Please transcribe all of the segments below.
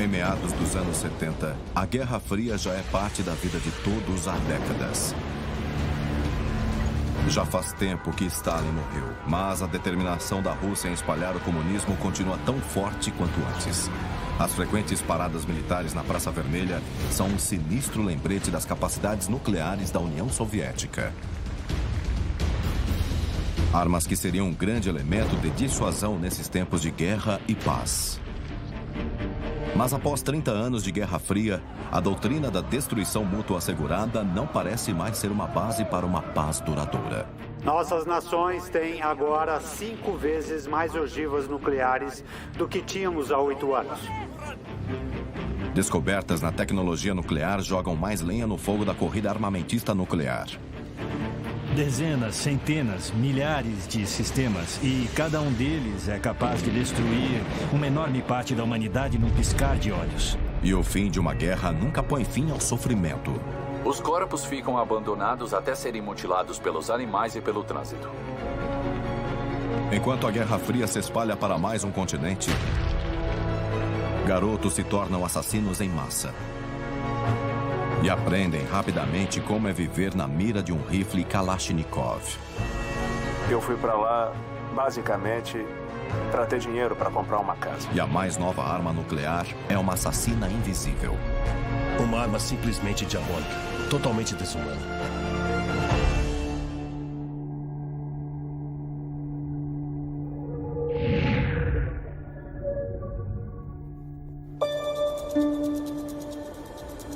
Em meados dos anos 70, a Guerra Fria já é parte da vida de todos há décadas. Já faz tempo que Stalin morreu, mas a determinação da Rússia em espalhar o comunismo continua tão forte quanto antes. As frequentes paradas militares na Praça Vermelha são um sinistro lembrete das capacidades nucleares da União Soviética. Armas que seriam um grande elemento de dissuasão nesses tempos de guerra e paz. Mas após 30 anos de Guerra Fria, a doutrina da destruição mútua assegurada não parece mais ser uma base para uma paz duradoura. Nossas nações têm agora 5 vezes mais ogivas nucleares do que tínhamos há 8 anos. Descobertas na tecnologia nuclear jogam mais lenha no fogo da corrida armamentista nuclear. Dezenas, centenas, milhares de sistemas e cada um deles é capaz de destruir uma enorme parte da humanidade num piscar de olhos. E o fim de uma guerra nunca põe fim ao sofrimento. Os corpos ficam abandonados até serem mutilados pelos animais e pelo trânsito. Enquanto a Guerra Fria se espalha para mais um continente, garotos se tornam assassinos em massa. E aprendem rapidamente como é viver na mira de um rifle Kalashnikov. Eu fui para lá, basicamente, para ter dinheiro para comprar uma casa. E a mais nova arma nuclear é uma assassina invisível. Uma arma simplesmente diabólica, totalmente desumana.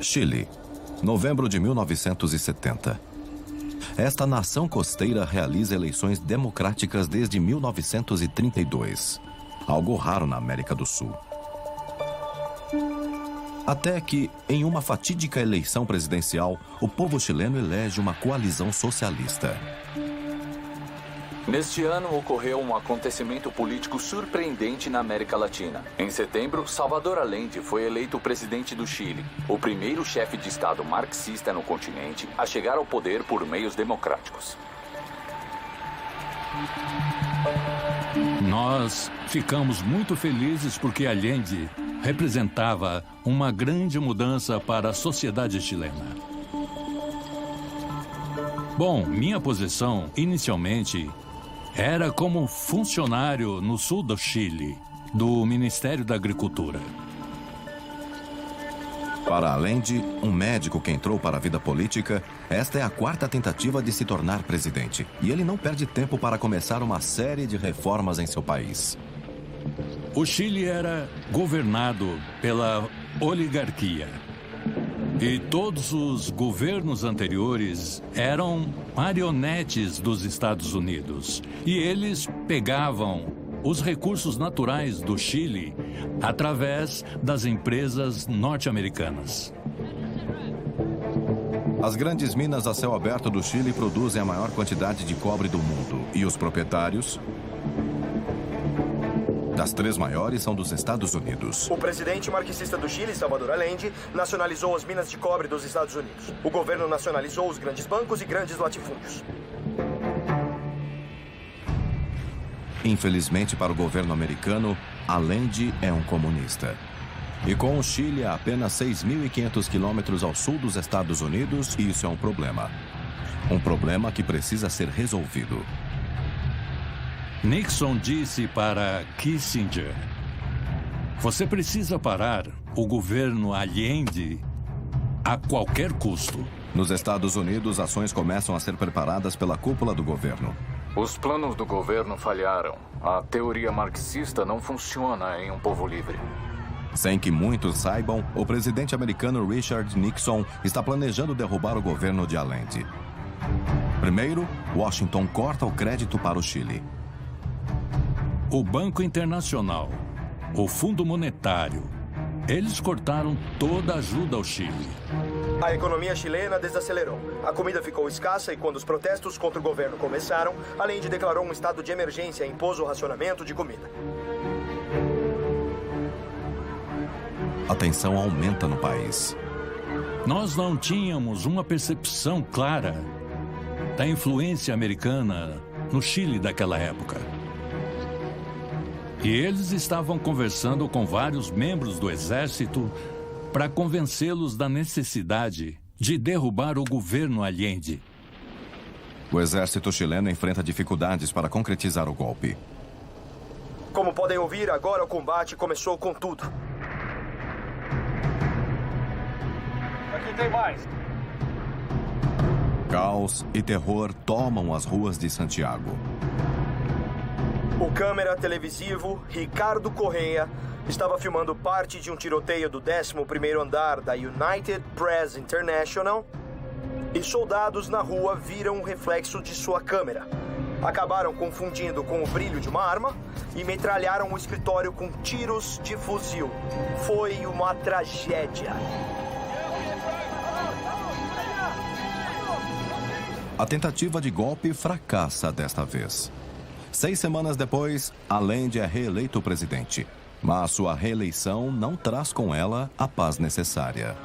Chile, novembro de 1970. Esta nação costeira realiza eleições democráticas desde 1932, algo raro na América do Sul. Até que, em uma fatídica eleição presidencial, o povo chileno elege uma coalizão socialista. Neste ano, ocorreu um acontecimento político surpreendente na América Latina. Em setembro, Salvador Allende foi eleito presidente do Chile, o primeiro chefe de Estado marxista no continente a chegar ao poder por meios democráticos. Nós ficamos muito felizes porque Allende representava uma grande mudança para a sociedade chilena. Bom, minha posição, inicialmente, era como funcionário no sul do Chile, do Ministério da Agricultura. Para Allende, um médico que entrou para a vida política, esta é a 4ª tentativa de se tornar presidente. E ele não perde tempo para começar uma série de reformas em seu país. O Chile era governado pela oligarquia. E todos os governos anteriores eram marionetes dos Estados Unidos. E eles pegavam os recursos naturais do Chile através das empresas norte-americanas. As grandes minas a céu aberto do Chile produzem a maior quantidade de cobre do mundo. E os proprietários das 3 maiores são dos Estados Unidos. O presidente marxista do Chile, Salvador Allende, nacionalizou as minas de cobre dos Estados Unidos. O governo nacionalizou os grandes bancos e grandes latifúndios. Infelizmente para o governo americano, Allende é um comunista. E com o Chile a apenas 6.500 quilômetros ao sul dos Estados Unidos, isso é um problema. Um problema que precisa ser resolvido. Nixon disse para Kissinger: você precisa parar o governo Allende a qualquer custo. Nos Estados Unidos, ações começam a ser preparadas pela cúpula do governo. Os planos do governo falharam. A teoria marxista não funciona em um povo livre. Sem que muitos saibam, o presidente americano Richard Nixon está planejando derrubar o governo de Allende. Primeiro, Washington corta o crédito para o Chile. O Banco Internacional, o Fundo Monetário, eles cortaram toda a ajuda ao Chile. A economia chilena desacelerou. A comida ficou escassa e quando os protestos contra o governo começaram, Allende declarou um estado de emergência e impôs o racionamento de comida. A tensão aumenta no país. Nós não tínhamos uma percepção clara da influência americana no Chile daquela época. E eles estavam conversando com vários membros do exército para convencê-los da necessidade de derrubar o governo Allende. O exército chileno enfrenta dificuldades para concretizar o golpe. Como podem ouvir, agora o combate começou com tudo. Aqui tem mais. Caos e terror tomam as ruas de Santiago. O câmera televisivo Ricardo Correia estava filmando parte de um tiroteio do 11º andar da United Press International e soldados na rua viram o reflexo de sua câmera. Acabaram confundindo com o brilho de uma arma e metralharam o escritório com tiros de fuzil. Foi uma tragédia. A tentativa de golpe fracassa desta vez. 6 semanas depois, Allende é reeleito presidente. Mas sua reeleição não traz com ela a paz necessária.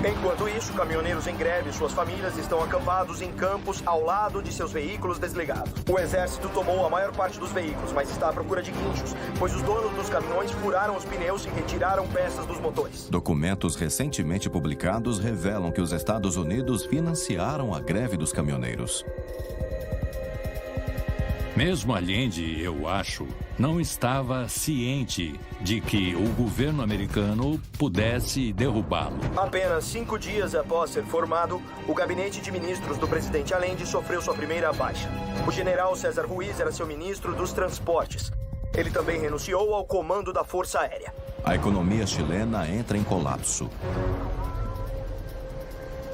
Enquanto isso, caminhoneiros em greve e suas famílias estão acampados em campos ao lado de seus veículos desligados. O exército tomou a maior parte dos veículos, mas está à procura de guinchos, pois os donos dos caminhões furaram os pneus e retiraram peças dos motores. Documentos recentemente publicados revelam que os Estados Unidos financiaram a greve dos caminhoneiros. Mesmo Allende, eu acho, não estava ciente de que o governo americano pudesse derrubá-lo. Apenas 5 dias após ser formado, o gabinete de ministros do presidente Allende sofreu sua primeira baixa. O general César Ruiz era seu ministro dos transportes. Ele também renunciou ao comando da Força Aérea. A economia chilena entra em colapso.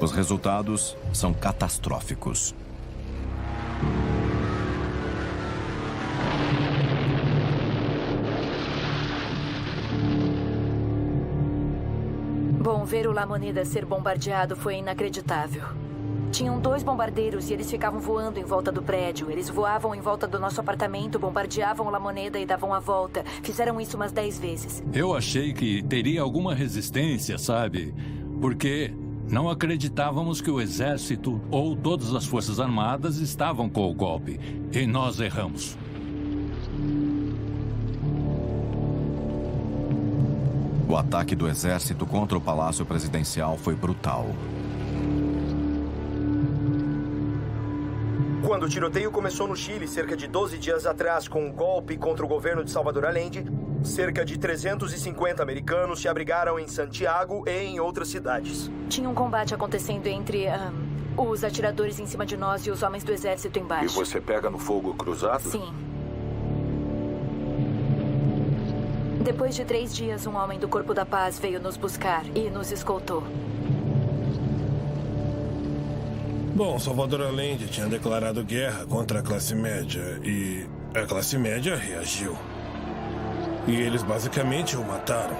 Os resultados são catastróficos. Bom, ver o La Moneda ser bombardeado foi inacreditável. Tinham 2 bombardeiros e eles ficavam voando em volta do prédio. Eles voavam em volta do nosso apartamento, bombardeavam o La Moneda e davam a volta. Fizeram isso umas 10 vezes. Eu achei que teria alguma resistência, sabe? Porque não acreditávamos que o exército ou todas as forças armadas estavam com o golpe. E nós erramos. O ataque do exército contra o Palácio Presidencial foi brutal. Quando o tiroteio começou no Chile, cerca de 12 dias atrás, com um golpe contra o governo de Salvador Allende, cerca de 350 americanos se abrigaram em Santiago e em outras cidades. Tinha um combate acontecendo entre os atiradores em cima de nós e os homens do exército embaixo. E você pega no fogo cruzado? Sim. Depois de 3 dias, um homem do Corpo da Paz veio nos buscar e nos escoltou. Bom, Salvador Allende tinha declarado guerra contra a classe média e a classe média reagiu. E eles basicamente o mataram.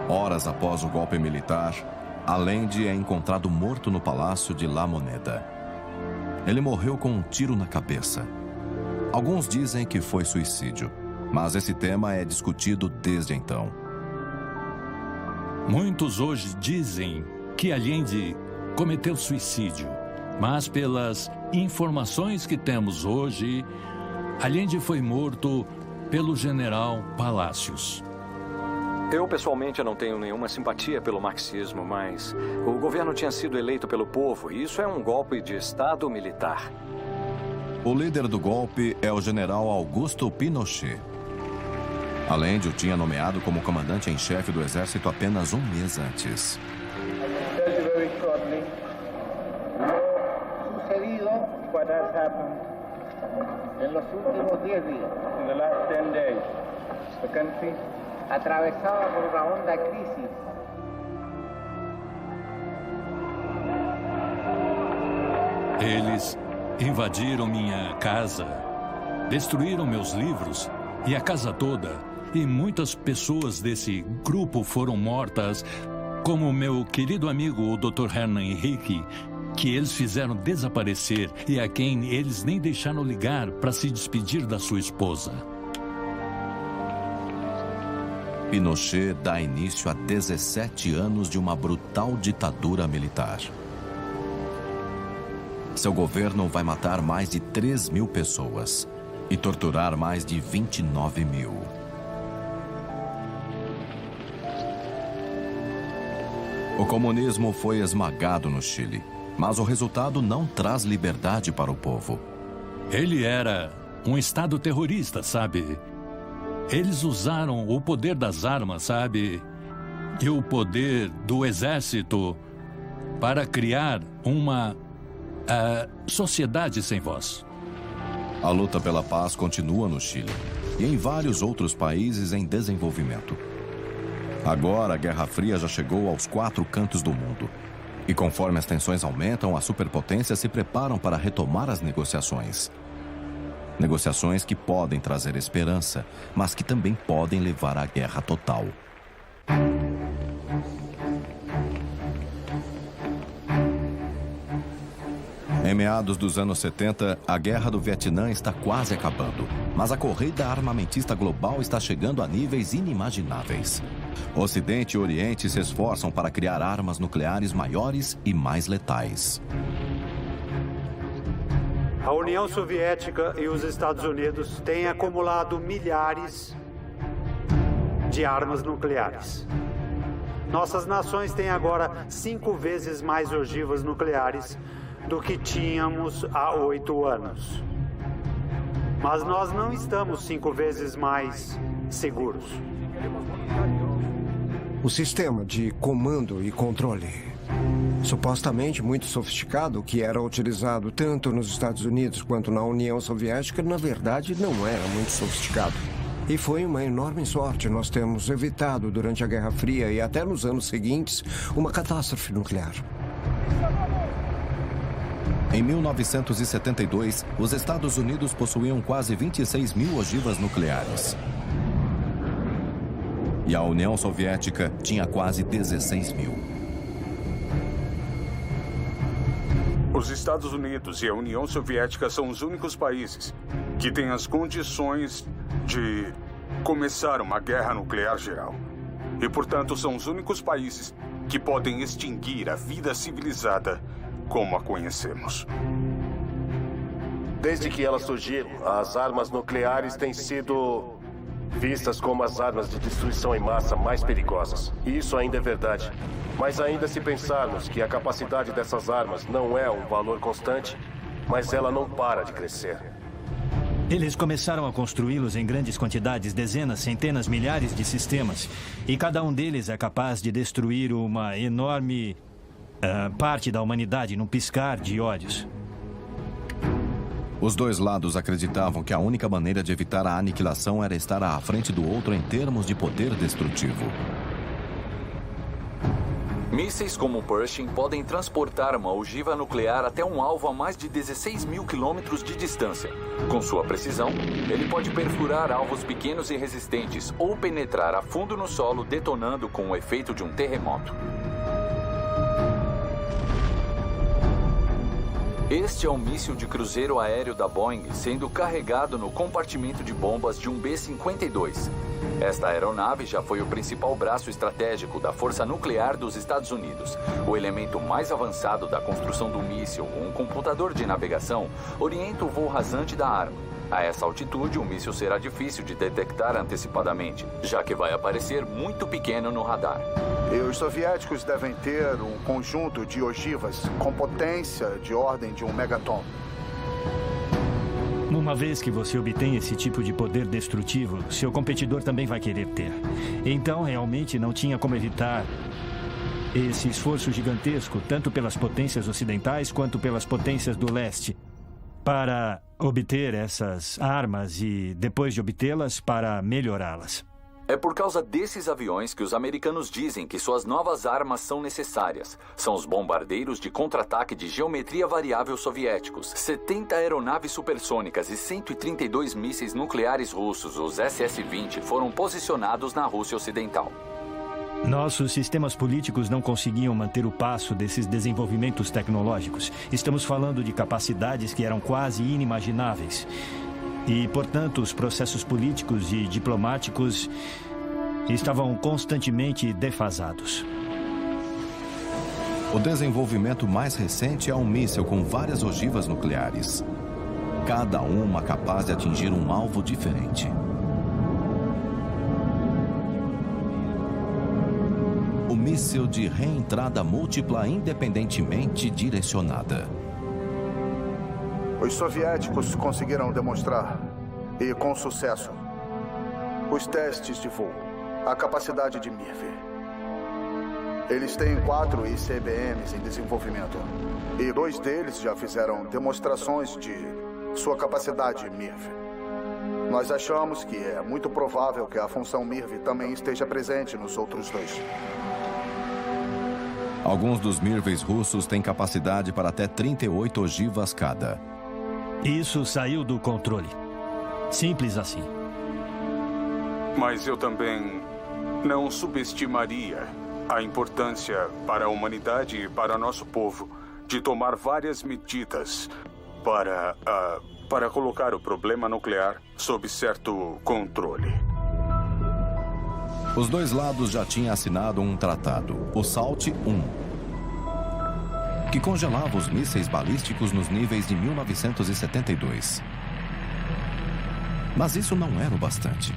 Horas após o golpe militar, Allende é encontrado morto no palácio de La Moneda. Ele morreu com um tiro na cabeça. Alguns dizem que foi suicídio, mas esse tema é discutido desde então. Muitos hoje dizem que Allende cometeu suicídio, mas pelas informações que temos hoje, Allende foi morto pelo general Palacios. Eu, pessoalmente, não tenho nenhuma simpatia pelo marxismo, mas o governo tinha sido eleito pelo povo e isso é um golpe de Estado militar. O líder do golpe é o general Augusto Pinochet. Allende o tinha nomeado como comandante-em-chefe do exército apenas um mês antes. Atravessada por uma onda crise. Eles invadiram minha casa, destruíram meus livros e a casa toda. E muitas pessoas desse grupo foram mortas, como o meu querido amigo, o Dr. Hernan Henrique, que eles fizeram desaparecer e a quem eles nem deixaram ligar para se despedir da sua esposa. Pinochet dá início a 17 anos de uma brutal ditadura militar. Seu governo vai matar mais de 3.000 pessoas e torturar mais de 29.000. O comunismo foi esmagado no Chile, mas o resultado não traz liberdade para o povo. Ele era um estado terrorista, sabe? Eles usaram o poder das armas, sabe? E o poder do exército para criar uma sociedade sem voz. A luta pela paz continua no Chile e em vários outros países em desenvolvimento. Agora, a Guerra Fria já chegou aos 4 cantos do mundo. E conforme as tensões aumentam, as superpotências se preparam para retomar as negociações. Negociações que podem trazer esperança, mas que também podem levar à guerra total. Em meados dos anos 70, a Guerra do Vietnã está quase acabando, mas a corrida armamentista global está chegando a níveis inimagináveis. Ocidente e Oriente se esforçam para criar armas nucleares maiores e mais letais. A União Soviética e os Estados Unidos têm acumulado milhares de armas nucleares. Nossas nações têm agora 5 vezes mais ogivas nucleares do que tínhamos há 8 anos. Mas nós não estamos 5 vezes mais seguros. O sistema de comando e controle, supostamente muito sofisticado, que era utilizado tanto nos Estados Unidos quanto na União Soviética, na verdade não era muito sofisticado. E foi uma enorme sorte nós termos evitado durante a Guerra Fria e até nos anos seguintes uma catástrofe nuclear. Em 1972, os Estados Unidos possuíam quase 26.000 ogivas nucleares. E a União Soviética tinha quase 16.000. Os Estados Unidos e a União Soviética são os únicos países que têm as condições de começar uma guerra nuclear geral. E, portanto, são os únicos países que podem extinguir a vida civilizada como a conhecemos. Desde que elas surgiram, as armas nucleares têm sido vistas como as armas de destruição em massa mais perigosas. E isso ainda é verdade. Mas ainda se pensarmos que a capacidade dessas armas não é um valor constante, mas ela não para de crescer. Eles começaram a construí-los em grandes quantidades, dezenas, centenas, milhares de sistemas. E cada um deles é capaz de destruir uma enorme parte da humanidade num piscar de olhos. Os dois lados acreditavam que a única maneira de evitar a aniquilação era estar à frente do outro em termos de poder destrutivo. Mísseis como o Pershing podem transportar uma ogiva nuclear até um alvo a mais de 16.000 quilômetros de distância. Com sua precisão, ele pode perfurar alvos pequenos e resistentes ou penetrar a fundo no solo, detonando com o efeito de um terremoto. Este é um míssil de cruzeiro aéreo da Boeing sendo carregado no compartimento de bombas de um B-52. Esta aeronave já foi o principal braço estratégico da Força Nuclear dos Estados Unidos. O elemento mais avançado da construção do míssil, um computador de navegação, orienta o voo rasante da arma. A essa altitude, o míssil será difícil de detectar antecipadamente, já que vai aparecer muito pequeno no radar. E os soviéticos devem ter um conjunto de ogivas com potência de ordem de 1 megaton. Uma vez que você obtém esse tipo de poder destrutivo, seu competidor também vai querer ter. Então, realmente não tinha como evitar esse esforço gigantesco, tanto pelas potências ocidentais quanto pelas potências do leste, para obter essas armas e, depois de obtê-las, para melhorá-las. É por causa desses aviões que os americanos dizem que suas novas armas são necessárias. São os bombardeiros de contra-ataque de geometria variável soviéticos, 70 aeronaves supersônicas e 132 mísseis nucleares russos, os SS-20, foram posicionados na Rússia Ocidental. Nossos sistemas políticos não conseguiam manter o passo desses desenvolvimentos tecnológicos. Estamos falando de capacidades que eram quase inimagináveis. E, portanto, os processos políticos e diplomáticos estavam constantemente defasados. O desenvolvimento mais recente é um míssil com várias ogivas nucleares. Cada uma capaz de atingir um alvo diferente. O míssil de reentrada múltipla independentemente direcionada. Os soviéticos conseguiram demonstrar, e com sucesso, os testes de voo, a capacidade de MIRV. Eles têm 4 ICBMs em desenvolvimento, e 2 deles já fizeram demonstrações de sua capacidade MIRV. Nós achamos que é muito provável que a função MIRV também esteja presente nos outros 2. Alguns dos MIRVs russos têm capacidade para até 38 ogivas cada. Isso saiu do controle. Simples assim. Mas eu também não subestimaria a importância para a humanidade e para nosso povo de tomar várias medidas para colocar o problema nuclear sob certo controle. Os dois lados já tinham assinado um tratado, o SALT I, que congelava os mísseis balísticos nos níveis de 1972. Mas isso não era o bastante.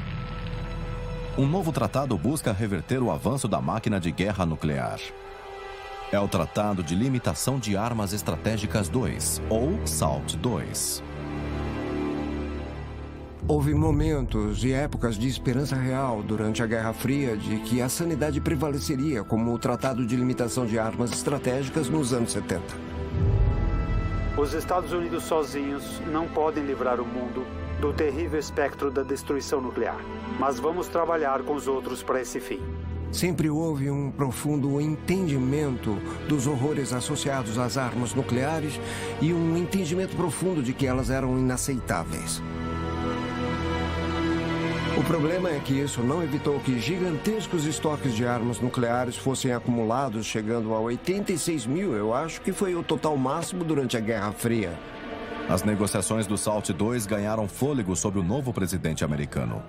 Um novo tratado busca reverter o avanço da máquina de guerra nuclear. É o Tratado de Limitação de Armas Estratégicas II, ou SALT II. Houve momentos e épocas de esperança real durante a Guerra Fria de que a sanidade prevaleceria como o Tratado de Limitação de Armas Estratégicas nos anos 70. Os Estados Unidos sozinhos não podem livrar o mundo do terrível espectro da destruição nuclear. Mas vamos trabalhar com os outros para esse fim. Sempre houve um profundo entendimento dos horrores associados às armas nucleares e um entendimento profundo de que elas eram inaceitáveis. O problema é que isso não evitou que gigantescos estoques de armas nucleares fossem acumulados, chegando a 86 mil, eu acho que foi o total máximo durante a Guerra Fria. As negociações do SALT II ganharam fôlego sob o novo presidente americano.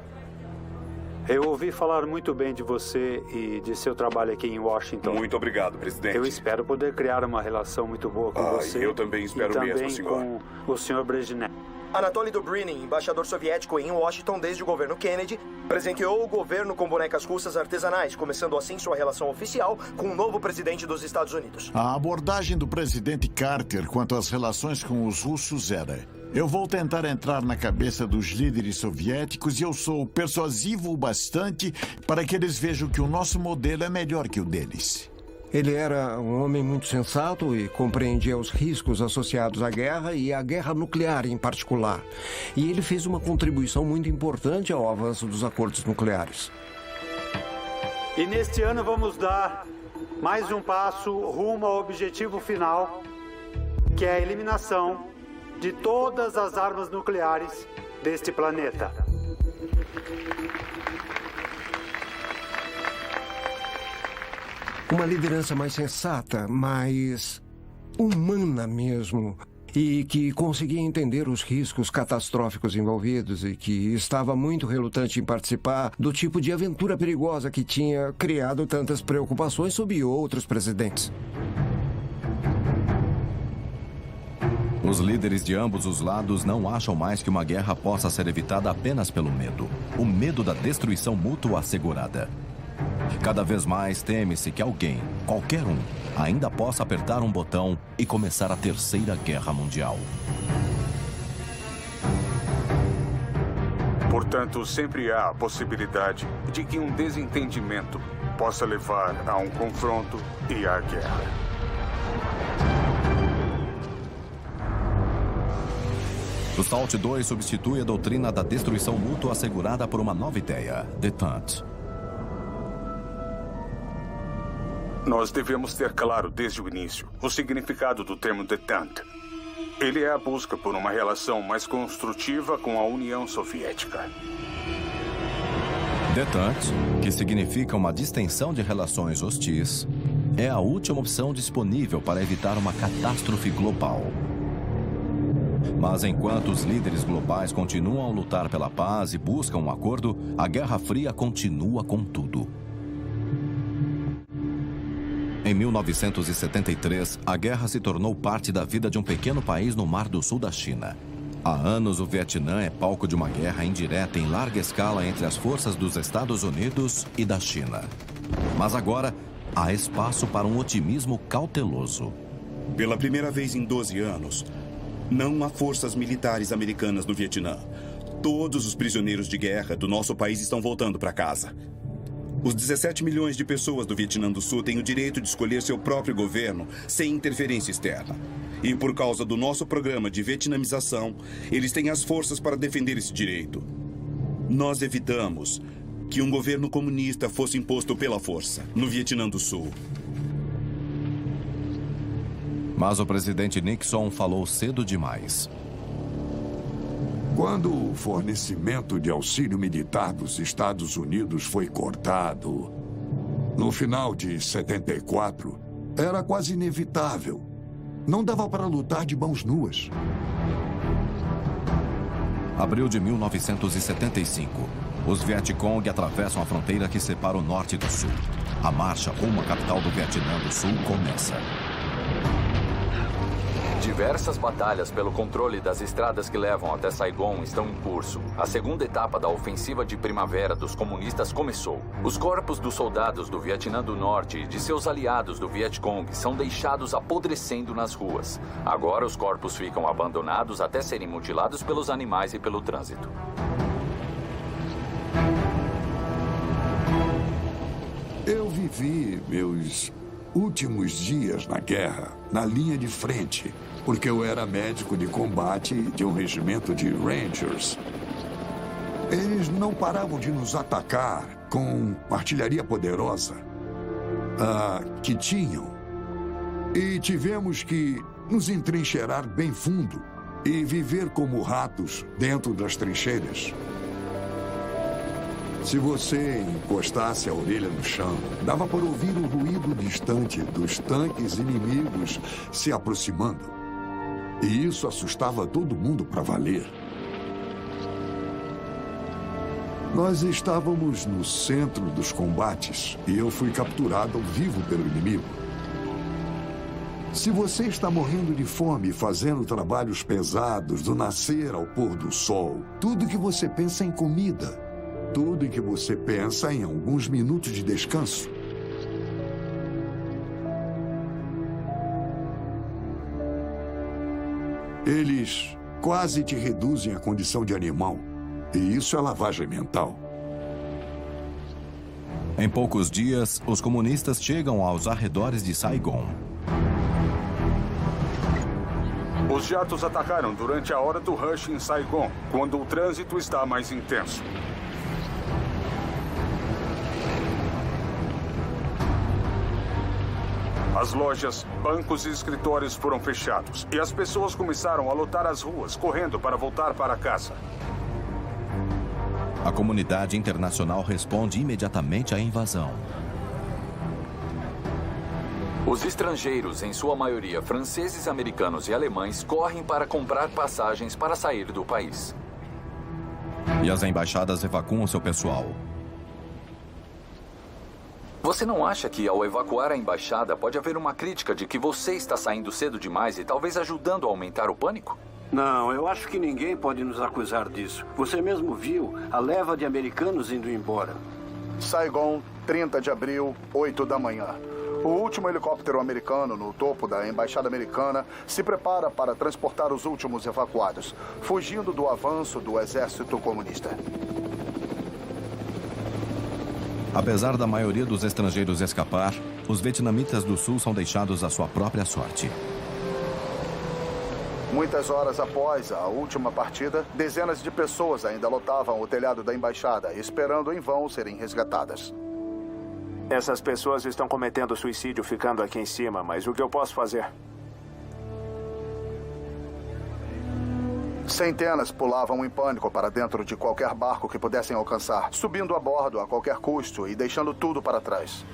Eu ouvi falar muito bem de você e de seu trabalho aqui em Washington. Muito obrigado, presidente. Eu espero poder criar uma relação muito boa com você. Eu também espero mesmo, senhor. E também com o senhor Brezhnev. Anatoly Dobrynin, embaixador soviético em Washington desde o governo Kennedy, presenteou o governo com bonecas russas artesanais, começando assim sua relação oficial com o novo presidente dos Estados Unidos. A abordagem do presidente Carter quanto às relações com os russos era: eu vou tentar entrar na cabeça dos líderes soviéticos e eu sou persuasivo o bastante para que eles vejam que o nosso modelo é melhor que o deles. Ele era um homem muito sensato e compreendia os riscos associados à guerra e à guerra nuclear em particular. E ele fez uma contribuição muito importante ao avanço dos acordos nucleares. E neste ano vamos dar mais um passo rumo ao objetivo final, que é a eliminação de todas as armas nucleares deste planeta. Uma liderança mais sensata, mais humana mesmo, e que conseguia entender os riscos catastróficos envolvidos e que estava muito relutante em participar do tipo de aventura perigosa que tinha criado tantas preocupações sob outros presidentes. Os líderes de ambos os lados não acham mais que uma guerra possa ser evitada apenas pelo medo. O medo da destruição mútua assegurada. Cada vez mais teme-se que alguém, qualquer um, ainda possa apertar um botão e começar a Terceira Guerra Mundial. Portanto, sempre há a possibilidade de que um desentendimento possa levar a um confronto e à guerra. O SALT II substitui a doutrina da destruição mútua assegurada por uma nova ideia, Détente. Nós devemos ter claro desde o início o significado do termo détente. Ele é a busca por uma relação mais construtiva com a União Soviética. Détente, que significa uma distensão de relações hostis, é a última opção disponível para evitar uma catástrofe global. Mas enquanto os líderes globais continuam a lutar pela paz e buscam um acordo, a Guerra Fria continua com tudo. Em 1973, a guerra se tornou parte da vida de um pequeno país no Mar do Sul da China. Há anos, o Vietnã é palco de uma guerra indireta em larga escala entre as forças dos Estados Unidos e da China. Mas agora, há espaço para um otimismo cauteloso. Pela primeira vez em 12 anos, não há forças militares americanas no Vietnã. Todos os prisioneiros de guerra do nosso país estão voltando para casa. Os 17 milhões de pessoas do Vietnã do Sul têm o direito de escolher seu próprio governo sem interferência externa. E por causa do nosso programa de vietnamização, eles têm as forças para defender esse direito. Nós evitamos que um governo comunista fosse imposto pela força no Vietnã do Sul. Mas o presidente Nixon falou cedo demais. Quando o fornecimento de auxílio militar dos Estados Unidos foi cortado, no final de 74, era quase inevitável. Não dava para lutar de mãos nuas. Abril de 1975. Os Vietcong atravessam a fronteira que separa o norte do sul. A marcha rumo à capital do Vietnã do Sul começa. Diversas batalhas pelo controle das estradas que levam até Saigon estão em curso. A segunda etapa da ofensiva de primavera dos comunistas começou. Os corpos dos soldados do Vietnã do Norte e de seus aliados do Vietcong são deixados apodrecendo nas ruas. Agora os corpos ficam abandonados até serem mutilados pelos animais e pelo trânsito. Eu vivi meus últimos dias na guerra, na linha de frente, porque eu era médico de combate de um regimento de Rangers. Eles não paravam de nos atacar com artilharia poderosa que tinham. E tivemos que nos entrincheirar bem fundo e viver como ratos dentro das trincheiras. Se você encostasse a orelha no chão, dava para ouvir o ruído distante dos tanques inimigos se aproximando. E isso assustava todo mundo para valer. Nós estávamos no centro dos combates e eu fui capturado ao vivo pelo inimigo. Se você está morrendo de fome fazendo trabalhos pesados do nascer ao pôr do sol, tudo que você pensa é em comida. Tudo em que você pensa em alguns minutos de descanso. Eles quase te reduzem à condição de animal. E isso é lavagem mental. Em poucos dias, os comunistas chegam aos arredores de Saigon. Os jatos atacaram durante a hora do rush em Saigon, quando o trânsito está mais intenso. As lojas, bancos e escritórios foram fechados e as pessoas começaram a lotar as ruas, correndo para voltar para casa. A comunidade internacional responde imediatamente à invasão. Os estrangeiros, em sua maioria franceses, americanos e alemães, correm para comprar passagens para sair do país. E as embaixadas evacuam seu pessoal. Você não acha que, ao evacuar a embaixada, pode haver uma crítica de que você está saindo cedo demais e talvez ajudando a aumentar o pânico? Não, eu acho que ninguém pode nos acusar disso. Você mesmo viu a leva de americanos indo embora. Saigon, 30 de abril, 8 da manhã. O último helicóptero americano no topo da embaixada americana se prepara para transportar os últimos evacuados, fugindo do avanço do exército comunista. Apesar da maioria dos estrangeiros escapar, os vietnamitas do sul são deixados à sua própria sorte. Muitas horas após a última partida, dezenas de pessoas ainda lotavam o telhado da embaixada, esperando em vão serem resgatadas. Essas pessoas estão cometendo suicídio ficando aqui em cima, mas o que eu posso fazer? Centenas pulavam em pânico para dentro de qualquer barco que pudessem alcançar, subindo a bordo a qualquer custo e deixando tudo para trás.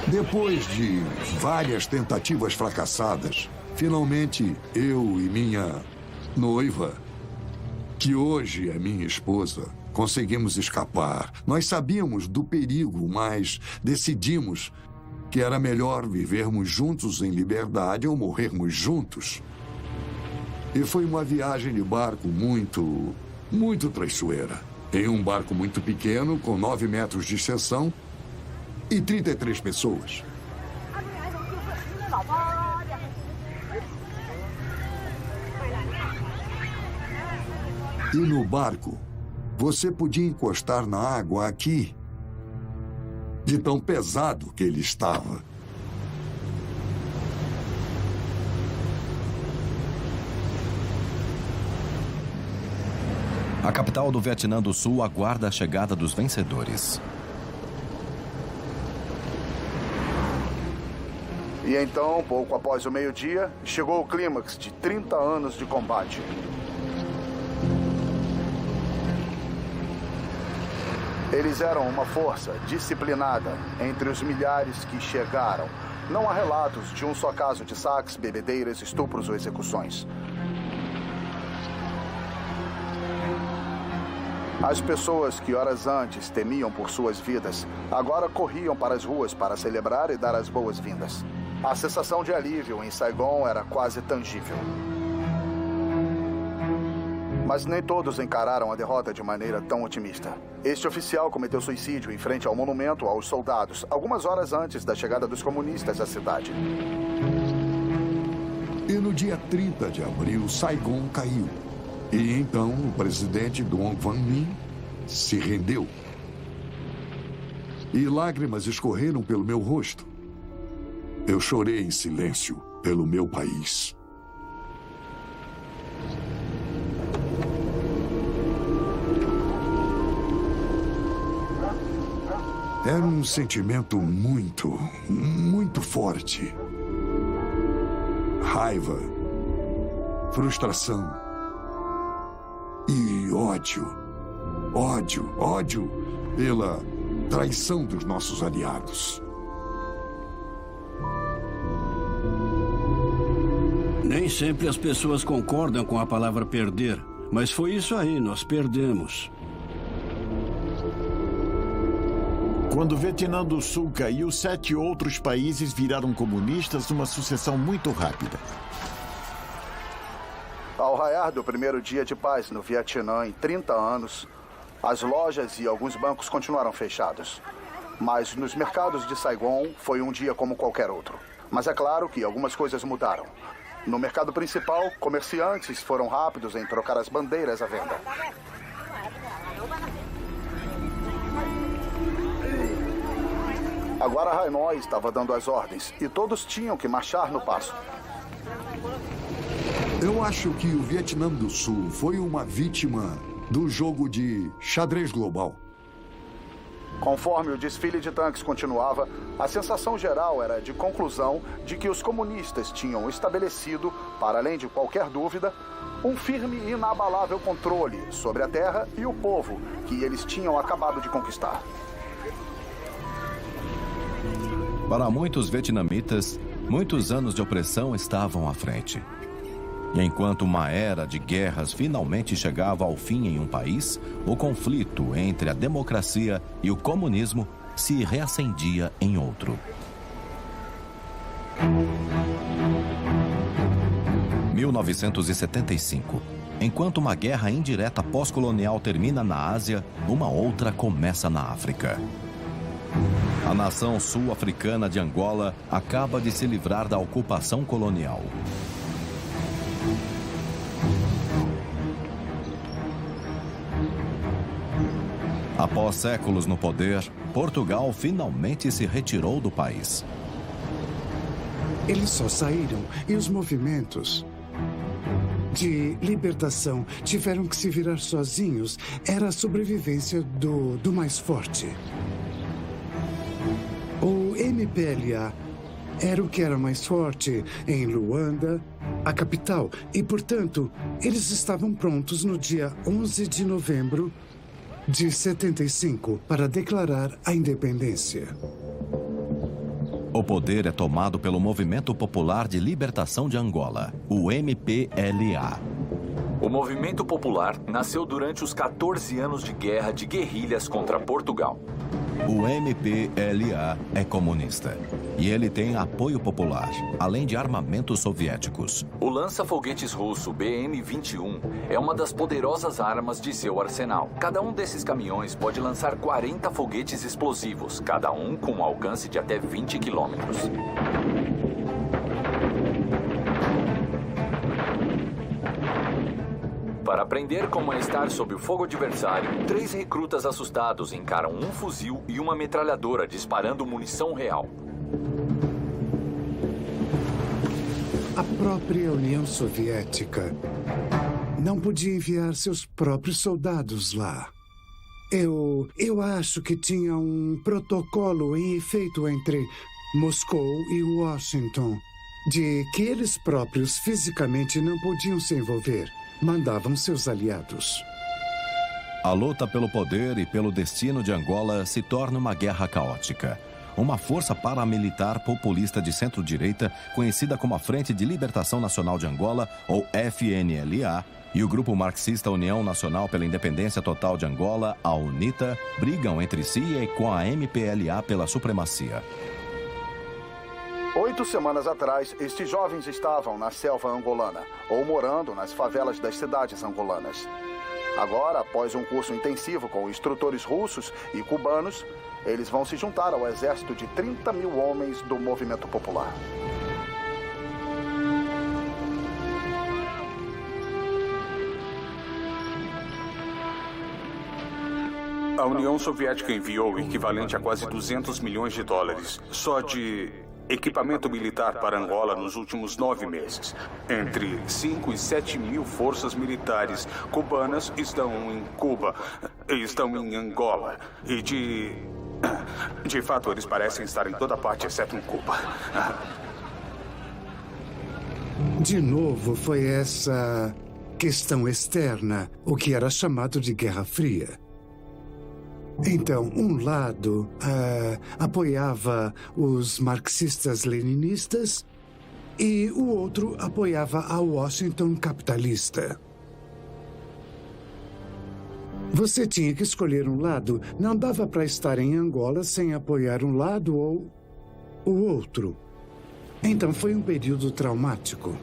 Depois de várias tentativas fracassadas, finalmente eu e minha noiva, que hoje é minha esposa, Conseguimos escapar. Nós sabíamos do perigo, mas decidimos que era melhor vivermos juntos em liberdade ou morrermos juntos. E foi uma viagem de barco muito traiçoeira. Em um barco muito pequeno, com 9 metros de extensão e 33 pessoas. E no barco, você podia encostar na água aqui, de tão pesado que ele estava. A capital do Vietnã do Sul aguarda a chegada dos vencedores. E então, pouco após o meio-dia, chegou o clímax de 30 anos de combate. Eles eram uma força disciplinada entre os milhares que chegaram. Não há relatos de um só caso de saques, bebedeiras, estupros ou execuções. As pessoas que horas antes temiam por suas vidas, agora corriam para as ruas para celebrar e dar as boas-vindas. A sensação de alívio em Saigon era quase tangível. Mas nem todos encararam a derrota de maneira tão otimista. Este oficial cometeu suicídio em frente ao monumento aos soldados, algumas horas antes da chegada dos comunistas à cidade. E no dia 30 de abril, Saigon caiu. E então o presidente Duong Van Minh se rendeu. E lágrimas escorreram pelo meu rosto. Eu chorei em silêncio pelo meu país. Era um sentimento muito forte. Raiva, frustração e ódio. Ódio pela traição dos nossos aliados. Nem sempre as pessoas concordam com a palavra perder, mas foi isso aí, nós perdemos. Quando o Vietnã do Sul caiu, 7 outros países viraram comunistas numa sucessão muito rápida. Ao raiar do primeiro dia de paz no Vietnã em 30 anos, as lojas e alguns bancos continuaram fechados. Mas nos mercados de Saigon foi um dia como qualquer outro. Mas é claro que algumas coisas mudaram. No mercado principal, comerciantes foram rápidos em trocar as bandeiras à venda. Agora Hanoi estava dando as ordens e todos tinham que marchar no passo. Eu acho que o Vietnã do Sul foi uma vítima do jogo de xadrez global. Conforme o desfile de tanques continuava, a sensação geral era de conclusão de que os comunistas tinham estabelecido, para além de qualquer dúvida, um firme e inabalável controle sobre a terra e o povo que eles tinham acabado de conquistar. Para muitos vietnamitas, muitos anos de opressão estavam à frente. E enquanto uma era de guerras finalmente chegava ao fim em um país, o conflito entre a democracia e o comunismo se reacendia em outro. 1975. Enquanto uma guerra indireta pós-colonial termina na Ásia, uma outra começa na África. A nação sul-africana de Angola acaba de se livrar da ocupação colonial. Após séculos no poder, Portugal finalmente se retirou do país. Eles só saíram e os movimentos de libertação tiveram que se virar sozinhos. Era a sobrevivência do mais forte. O MPLA era o que era mais forte em Luanda, a capital, e, portanto, eles estavam prontos no dia 11 de novembro de 75 para declarar a independência. O poder é tomado pelo Movimento Popular de Libertação de Angola, o MPLA. O movimento popular nasceu durante os 14 anos de guerra de guerrilhas contra Portugal. O MPLA é comunista e ele tem apoio popular, além de armamentos soviéticos. O lança-foguetes russo BM-21 é uma das poderosas armas de seu arsenal. Cada um desses caminhões pode lançar 40 foguetes explosivos, cada um com um alcance de até 20 quilômetros. Para aprender como é estar sob o fogo adversário, 3 recrutas assustados encaram um fuzil e uma metralhadora disparando munição real. A própria União Soviética não podia enviar seus próprios soldados lá. Eu acho que tinha um protocolo em efeito entre Moscou e Washington, de que eles próprios fisicamente não podiam se envolver. Mandavam seus aliados. A luta pelo poder e pelo destino de Angola se torna uma guerra caótica. Uma força paramilitar populista de centro-direita, conhecida como a Frente de Libertação Nacional de Angola, ou FNLA, e o grupo marxista União Nacional pela Independência Total de Angola, a UNITA, brigam entre si e com a MPLA pela supremacia. 8 semanas atrás, estes jovens estavam na selva angolana, ou morando nas favelas das cidades angolanas. Agora, após um curso intensivo com instrutores russos e cubanos, eles vão se juntar ao exército de 30 mil homens do movimento popular. A União Soviética enviou o equivalente a quase 200 milhões de dólares só de equipamento militar para Angola nos últimos 9 meses. Entre 5 e 7 mil forças militares cubanas estão em Cuba, estão em Angola. E de fato, eles parecem estar em toda parte, exceto em Cuba. De novo, foi essa questão externa, o que era chamado de Guerra Fria. Então, um lado apoiava os marxistas-leninistas e o outro apoiava a Washington capitalista. Você tinha que escolher um lado. Não dava para estar em Angola sem apoiar um lado ou o outro. Então, foi um período traumático.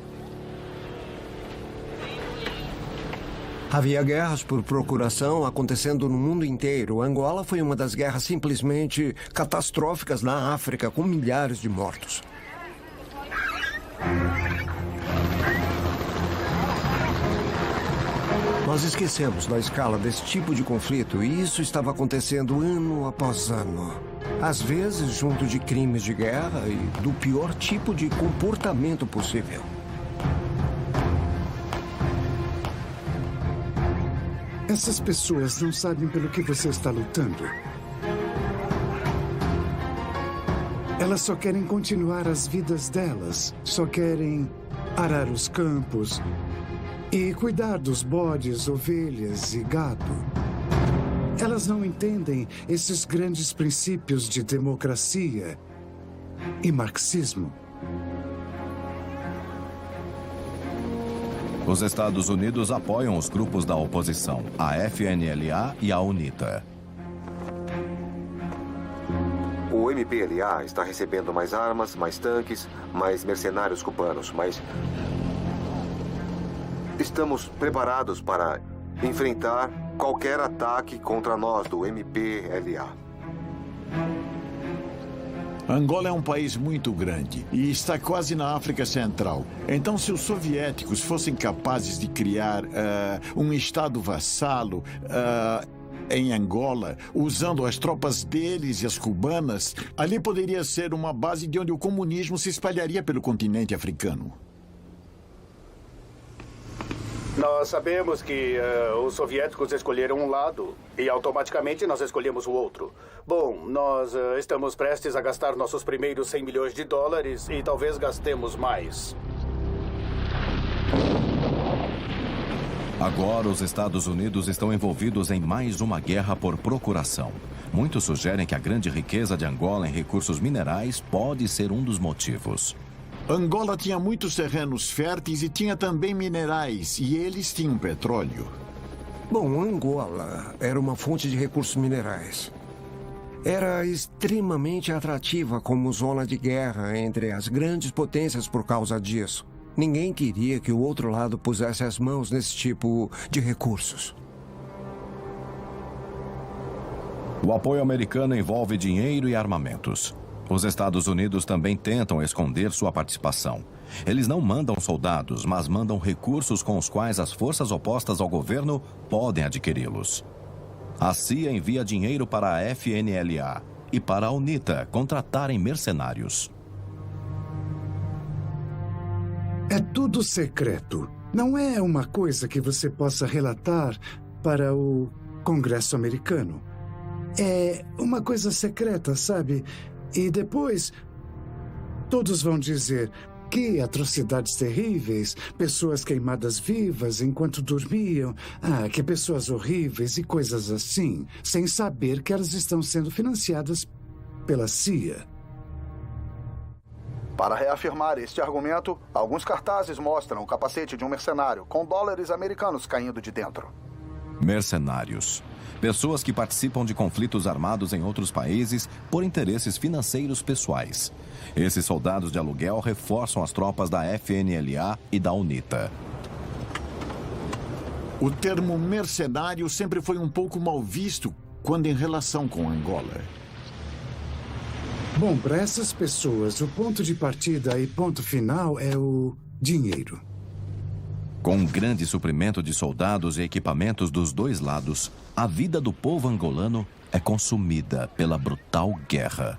Havia guerras por procuração acontecendo no mundo inteiro. Angola foi uma das guerras simplesmente catastróficas na África, com milhares de mortos. Nós esquecemos da escala desse tipo de conflito e isso estava acontecendo ano após ano. Às vezes, junto de crimes de guerra e do pior tipo de comportamento possível. Essas pessoas não sabem pelo que você está lutando. Elas só querem continuar as vidas delas. Só querem arar os campos e cuidar dos bodes, ovelhas e gado. Elas não entendem esses grandes princípios de democracia e marxismo. Os Estados Unidos apoiam os grupos da oposição, a FNLA e a UNITA. O MPLA está recebendo mais armas, mais tanques, mais mercenários cubanos, mas estamos preparados para enfrentar qualquer ataque contra nós do MPLA. Angola é um país muito grande e está quase na África Central. Então, se os soviéticos fossem capazes de criar um estado vassalo em Angola, usando as tropas deles e as cubanas, ali poderia ser uma base de onde o comunismo se espalharia pelo continente africano. Nós sabemos que os soviéticos escolheram um lado e automaticamente nós escolhemos o outro. Bom, nós estamos prestes a gastar nossos primeiros 100 milhões de dólares e talvez gastemos mais. Agora, os Estados Unidos estão envolvidos em mais uma guerra por procuração. Muitos sugerem que a grande riqueza de Angola em recursos minerais pode ser um dos motivos. Angola tinha muitos terrenos férteis e tinha também minerais, e eles tinham petróleo. Bom, Angola era uma fonte de recursos minerais. Era extremamente atrativa como zona de guerra entre as grandes potências por causa disso. Ninguém queria que o outro lado pusesse as mãos nesse tipo de recursos. O apoio americano envolve dinheiro e armamentos. Os Estados Unidos também tentam esconder sua participação. Eles não mandam soldados, mas mandam recursos com os quais as forças opostas ao governo podem adquiri-los. A CIA envia dinheiro para a FNLA e para a UNITA contratarem mercenários. É tudo secreto. Não é uma coisa que você possa relatar para o Congresso americano. É uma coisa secreta, sabe? E depois, todos vão dizer que atrocidades terríveis, pessoas queimadas vivas enquanto dormiam, que pessoas horríveis e coisas assim, sem saber que elas estão sendo financiadas pela CIA. Para reafirmar este argumento, alguns cartazes mostram o capacete de um mercenário com dólares americanos caindo de dentro. Mercenários. Pessoas que participam de conflitos armados em outros países por interesses financeiros pessoais. Esses soldados de aluguel reforçam as tropas da FNLA e da UNITA. O termo mercenário sempre foi um pouco mal visto quando em relação com Angola. Bom, para essas pessoas, o ponto de partida e ponto final é o dinheiro. Com um grande suprimento de soldados e equipamentos dos dois lados, a vida do povo angolano é consumida pela brutal guerra.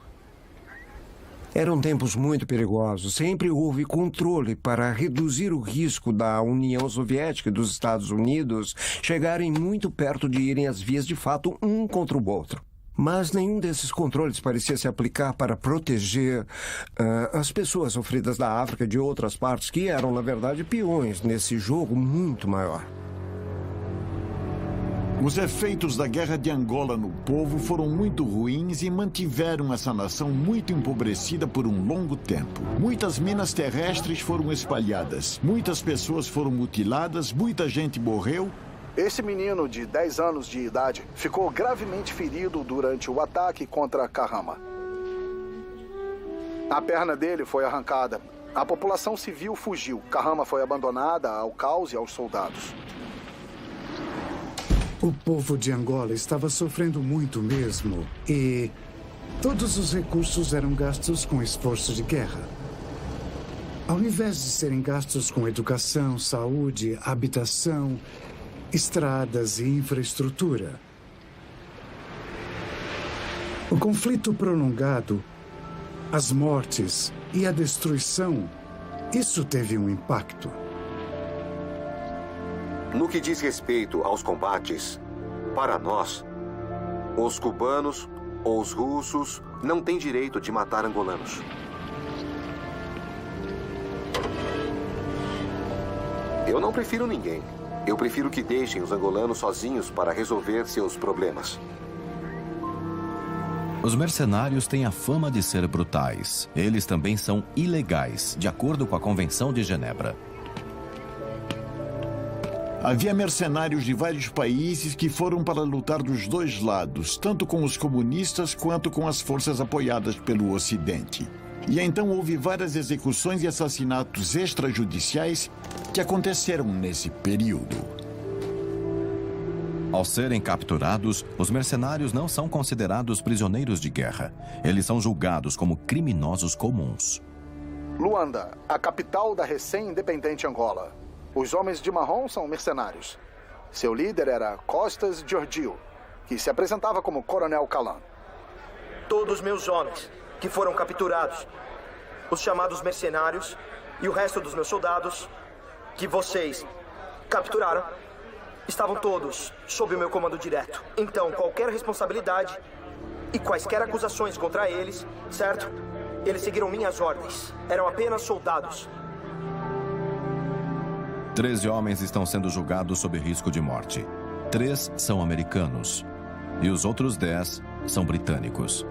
Eram tempos muito perigosos. Sempre houve controle para reduzir o risco da União Soviética e dos Estados Unidos chegarem muito perto de irem às vias de fato um contra o outro. Mas nenhum desses controles parecia se aplicar para proteger as pessoas sofridas da África e de outras partes que eram, na verdade, peões nesse jogo muito maior. Os efeitos da Guerra de Angola no povo foram muito ruins e mantiveram essa nação muito empobrecida por um longo tempo. Muitas minas terrestres foram espalhadas, muitas pessoas foram mutiladas, muita gente morreu. Esse menino de 10 anos de idade ficou gravemente ferido durante o ataque contra Kahama. A perna dele foi arrancada. A população civil fugiu. Kahama foi abandonada ao caos e aos soldados. O povo de Angola estava sofrendo muito mesmo. E todos os recursos eram gastos com esforço de guerra. Ao invés de serem gastos com educação, saúde, habitação, estradas e infraestrutura. O conflito prolongado, as mortes e a destruição, isso teve um impacto. No que diz respeito aos combates, para nós, os cubanos ou os russos não têm direito de matar angolanos. Eu não prefiro ninguém. Eu prefiro que deixem os angolanos sozinhos para resolver seus problemas. Os mercenários têm a fama de ser brutais. Eles também são ilegais, de acordo com a Convenção de Genebra. Havia mercenários de vários países que foram para lutar dos dois lados, tanto com os comunistas quanto com as forças apoiadas pelo Ocidente. E então houve várias execuções e assassinatos extrajudiciais que aconteceram nesse período. Ao serem capturados, os mercenários não são considerados prisioneiros de guerra. Eles são julgados como criminosos comuns. Luanda, a capital da recém-independente Angola. Os homens de marrom são mercenários. Seu líder era Costas Georgiou, que se apresentava como Coronel Calan. Todos meus homens que foram capturados, os chamados mercenários e o resto dos meus soldados que vocês capturaram, estavam todos sob o meu comando direto. Então, qualquer responsabilidade e quaisquer acusações contra eles, certo? Eles seguiram minhas ordens. Eram apenas soldados. 13 homens estão sendo julgados sob risco de morte. 3 são americanos e os outros 10 são britânicos.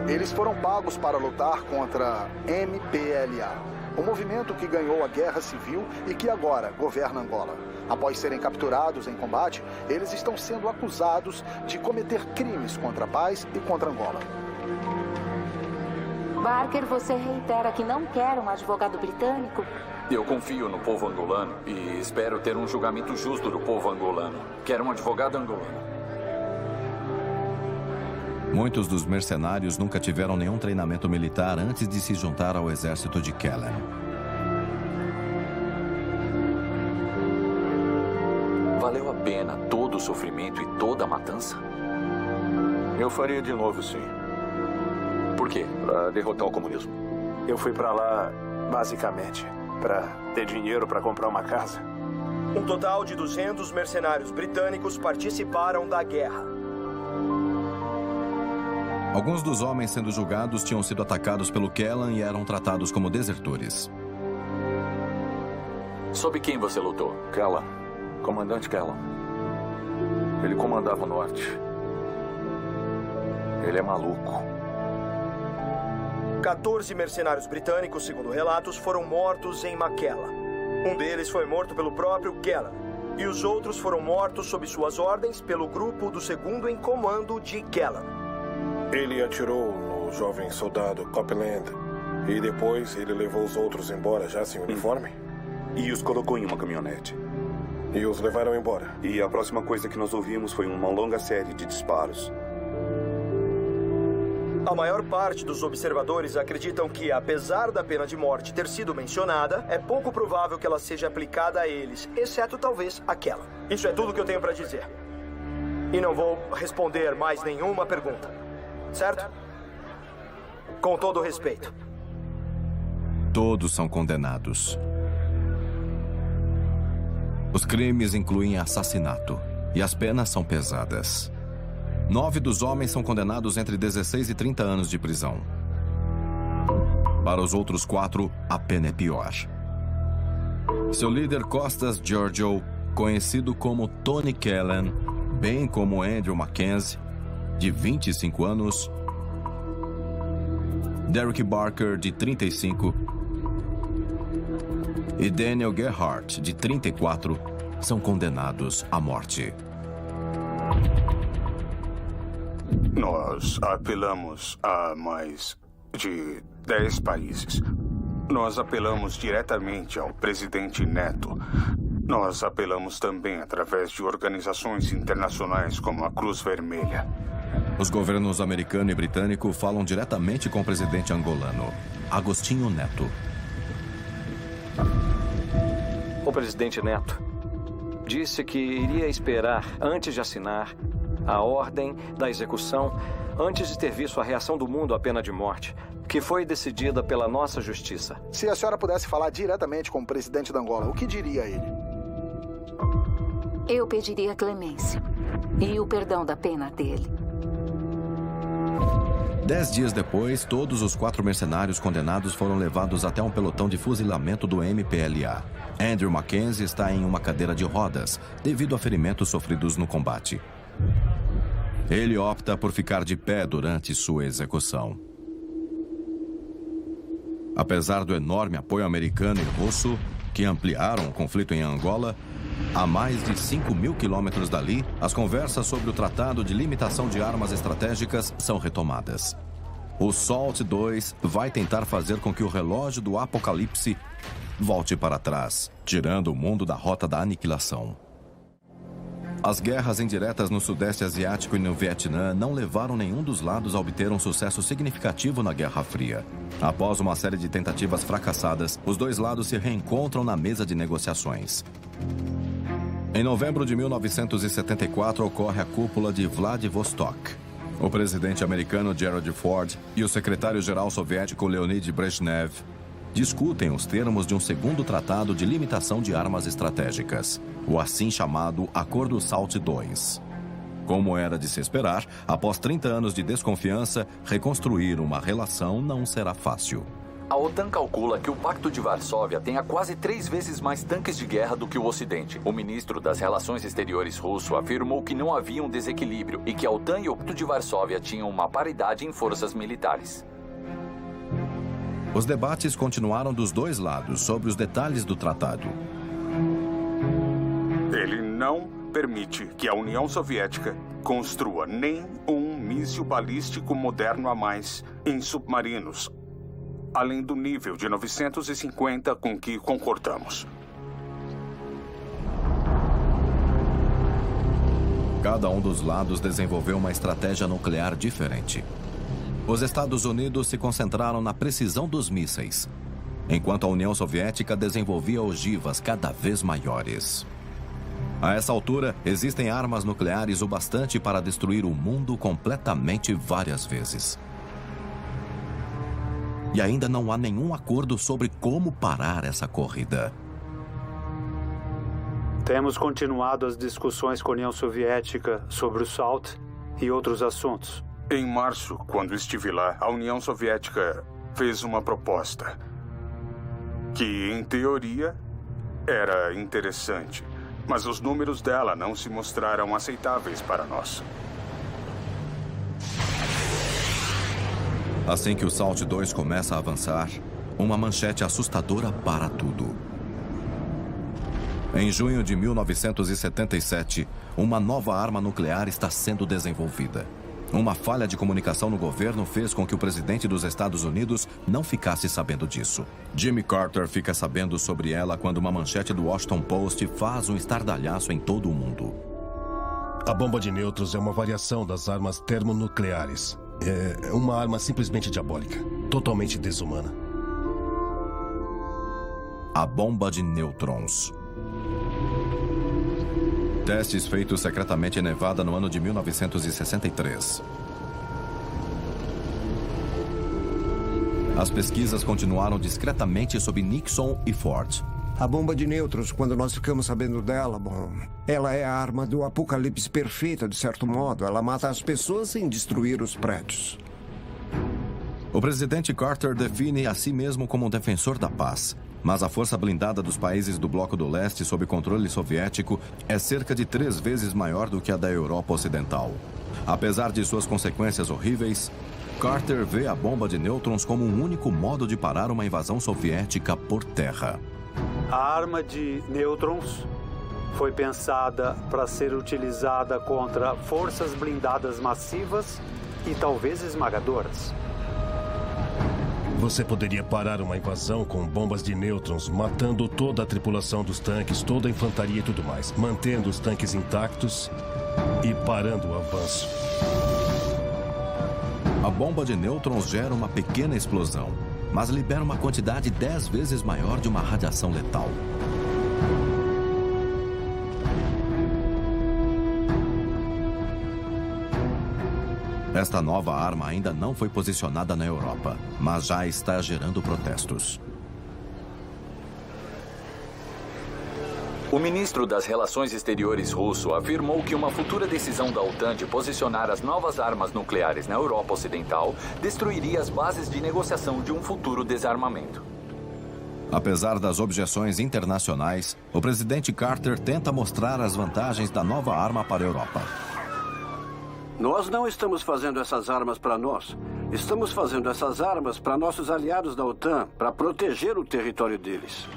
Eles foram pagos para lutar contra MPLA, o movimento que ganhou a guerra civil e que agora governa Angola. Após serem capturados em combate, eles estão sendo acusados de cometer crimes contra a paz e contra Angola. Barker, você reitera que não quer um advogado britânico? Eu confio no povo angolano e espero ter um julgamento justo do povo angolano. Quero um advogado angolano. Muitos dos mercenários nunca tiveram nenhum treinamento militar antes de se juntar ao exército de Kellan. Valeu a pena todo o sofrimento e toda a matança? Eu faria de novo, sim. Por quê? Para derrotar o comunismo. Eu fui para lá, basicamente, para ter dinheiro para comprar uma casa. Um total de 200 mercenários britânicos participaram da guerra. Alguns dos homens sendo julgados tinham sido atacados pelo Kellan e eram tratados como desertores. Sob quem você lutou? Kellan. Comandante Kellan. Ele comandava o norte. Ele é maluco. 14 mercenários britânicos, segundo relatos, foram mortos em Makela. Um deles foi morto pelo próprio Kellan. E os outros foram mortos sob suas ordens pelo grupo do segundo em comando de Kellan. Ele atirou no jovem soldado Copeland e depois ele levou os outros embora já sem uniforme? E os colocou em uma caminhonete. E os levaram embora? E a próxima coisa que nós ouvimos foi uma longa série de disparos. A maior parte dos observadores acreditam que, apesar da pena de morte ter sido mencionada, é pouco provável que ela seja aplicada a eles, exceto talvez aquela. Isso é tudo que eu tenho para dizer. E não vou responder mais nenhuma pergunta. Certo? Com todo o respeito. Todos são condenados. Os crimes incluem assassinato e as penas são pesadas. 9 dos homens são condenados entre 16 e 30 anos de prisão. Para os outros 4, a pena é pior. Seu líder Costas Georgiou, conhecido como Tony Kellan, bem como Andrew Mackenzie, de 25 anos, Derek Barker, de 35, e Daniel Gerhardt, de 34, são condenados à morte. Nós apelamos a mais de 10 países. Nós apelamos diretamente ao presidente Neto. Nós apelamos também através de organizações internacionais como a Cruz Vermelha. Os governos americano e britânico falam diretamente com o presidente angolano, Agostinho Neto. O presidente Neto disse que iria esperar, antes de assinar, a ordem da execução, antes de ter visto a reação do mundo à pena de morte, que foi decidida pela nossa justiça. Se a senhora pudesse falar diretamente com o presidente da Angola, o que diria a ele? Eu pediria clemência e o perdão da pena dele. 10 dias depois, todos os 4 mercenários condenados foram levados até um pelotão de fuzilamento do MPLA. Andrew Mackenzie está em uma cadeira de rodas, devido a ferimentos sofridos no combate. Ele opta por ficar de pé durante sua execução. Apesar do enorme apoio americano e russo, que ampliaram o conflito em Angola, a mais de 5.000 quilômetros dali, as conversas sobre o Tratado de Limitação de Armas Estratégicas são retomadas. O SALT II vai tentar fazer com que o relógio do apocalipse volte para trás, tirando o mundo da rota da aniquilação. As guerras indiretas no Sudeste Asiático e no Vietnã não levaram nenhum dos lados a obter um sucesso significativo na Guerra Fria. Após uma série de tentativas fracassadas, os dois lados se reencontram na mesa de negociações. Em novembro de 1974, ocorre a cúpula de Vladivostok. O presidente americano Gerald Ford e o secretário-geral soviético Leonid Brezhnev discutem os termos de um segundo tratado de limitação de armas estratégicas, o assim chamado Acordo SALT II. Como era de se esperar, após 30 anos de desconfiança, reconstruir uma relação não será fácil. A OTAN calcula que o Pacto de Varsóvia tenha quase 3 vezes mais tanques de guerra do que o Ocidente. O ministro das Relações Exteriores russo afirmou que não havia um desequilíbrio e que a OTAN e o Pacto de Varsóvia tinham uma paridade em forças militares. Os debates continuaram dos dois lados sobre os detalhes do tratado. Ele não permite que a União Soviética construa nem um míssil balístico moderno a mais em submarinos, além do nível de 950 com que concordamos. Cada um dos lados desenvolveu uma estratégia nuclear diferente. Os Estados Unidos se concentraram na precisão dos mísseis, enquanto a União Soviética desenvolvia ogivas cada vez maiores. A essa altura, existem armas nucleares o bastante para destruir o mundo completamente várias vezes. E ainda não há nenhum acordo sobre como parar essa corrida. Temos continuado as discussões com a União Soviética sobre o SALT e outros assuntos. Em março, quando estive lá, a União Soviética fez uma proposta que, em teoria, era interessante, mas os números dela não se mostraram aceitáveis para nós. Assim que o SALT II começa a avançar, uma manchete assustadora para tudo. Em junho de 1977, uma nova arma nuclear está sendo desenvolvida. Uma falha de comunicação no governo fez com que o presidente dos Estados Unidos não ficasse sabendo disso. Jimmy Carter fica sabendo sobre ela quando uma manchete do Washington Post faz um estardalhaço em todo o mundo. A bomba de nêutrons é uma variação das armas termonucleares. É uma arma simplesmente diabólica, totalmente desumana. A bomba de nêutrons. Testes feitos secretamente em Nevada no ano de 1963. As pesquisas continuaram discretamente sob Nixon e Ford. A bomba de nêutrons, quando nós ficamos sabendo dela, bom, ela é a arma do apocalipse perfeita, de certo modo. Ela mata as pessoas sem destruir os prédios. O presidente Carter define a si mesmo como um defensor da paz. Mas a força blindada dos países do Bloco do Leste sob controle soviético é cerca de 3 vezes maior do que a da Europa Ocidental. Apesar de suas consequências horríveis, Carter vê a bomba de nêutrons como um único modo de parar uma invasão soviética por terra. A arma de nêutrons foi pensada para ser utilizada contra forças blindadas massivas e talvez esmagadoras. Você poderia parar uma invasão com bombas de nêutrons, matando toda a tripulação dos tanques, toda a infantaria e tudo mais, mantendo os tanques intactos e parando o avanço. A bomba de nêutrons gera uma pequena explosão, mas libera uma quantidade 10 vezes maior de uma radiação letal. Esta nova arma ainda não foi posicionada na Europa, mas já está gerando protestos. O ministro das Relações Exteriores russo afirmou que uma futura decisão da OTAN de posicionar as novas armas nucleares na Europa Ocidental destruiria as bases de negociação de um futuro desarmamento. Apesar das objeções internacionais, o presidente Carter tenta mostrar as vantagens da nova arma para a Europa. Nós não estamos fazendo essas armas para nós. Estamos fazendo essas armas para nossos aliados da OTAN, para proteger o território deles.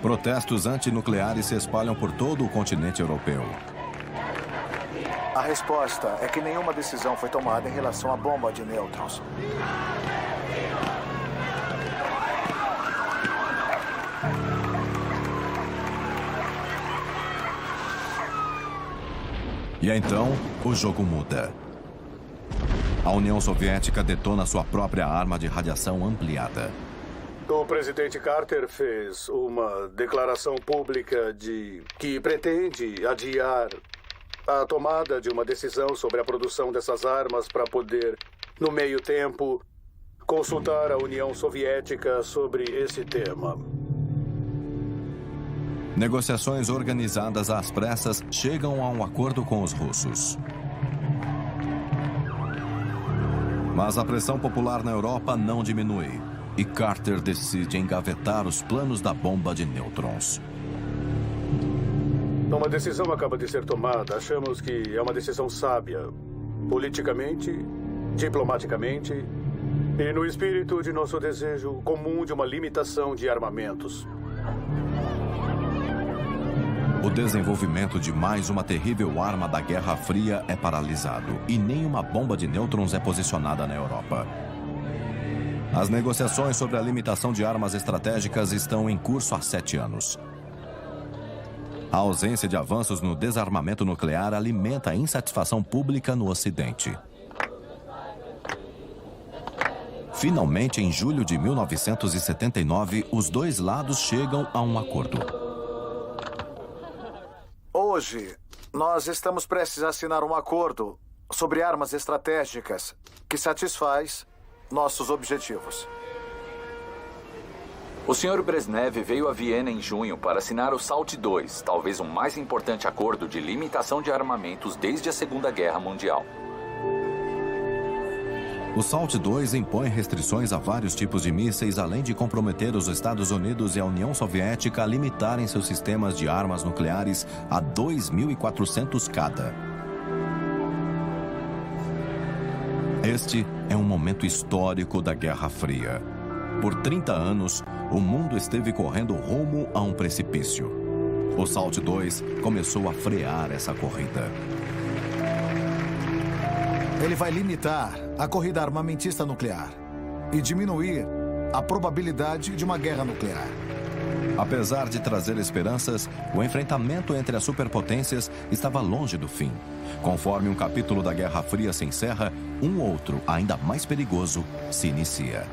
Protestos antinucleares se espalham por todo o continente europeu. A resposta é que nenhuma decisão foi tomada em relação à bomba de nêutrons. E então, o jogo muda. A União Soviética detona sua própria arma de radiação ampliada. O presidente Carter fez uma declaração pública que pretende adiar a tomada de uma decisão sobre a produção dessas armas para poder, no meio tempo, consultar a União Soviética sobre esse tema. Negociações organizadas às pressas chegam a um acordo com os russos. Mas a pressão popular na Europa não diminui. E Carter decide engavetar os planos da bomba de nêutrons. Uma decisão acaba de ser tomada. Achamos que é uma decisão sábia. Politicamente, diplomaticamente E no espírito de nosso desejo comum de uma limitação de armamentos. O desenvolvimento de mais uma terrível arma da Guerra Fria é paralisado e nenhuma bomba de nêutrons é posicionada na Europa. As negociações sobre a limitação de armas estratégicas estão em curso há 7 anos. A ausência de avanços no desarmamento nuclear alimenta a insatisfação pública no Ocidente. Finalmente, em julho de 1979, os dois lados chegam a um acordo. Hoje, nós estamos prestes a assinar um acordo sobre armas estratégicas que satisfaz nossos objetivos. O Sr. Brezhnev veio a Viena em junho para assinar o SALT II, talvez o mais importante acordo de limitação de armamentos desde a Segunda Guerra Mundial. O SALT II impõe restrições a vários tipos de mísseis, além de comprometer os Estados Unidos e a União Soviética a limitarem seus sistemas de armas nucleares a 2.400 cada. Este é um momento histórico da Guerra Fria. Por 30 anos, o mundo esteve correndo rumo a um precipício. O SALT II começou a frear essa corrida. Ele vai limitar a corrida armamentista nuclear e diminuir a probabilidade de uma guerra nuclear. Apesar de trazer esperanças, o enfrentamento entre as superpotências estava longe do fim. Conforme um capítulo da Guerra Fria se encerra, um outro, ainda mais perigoso, se inicia.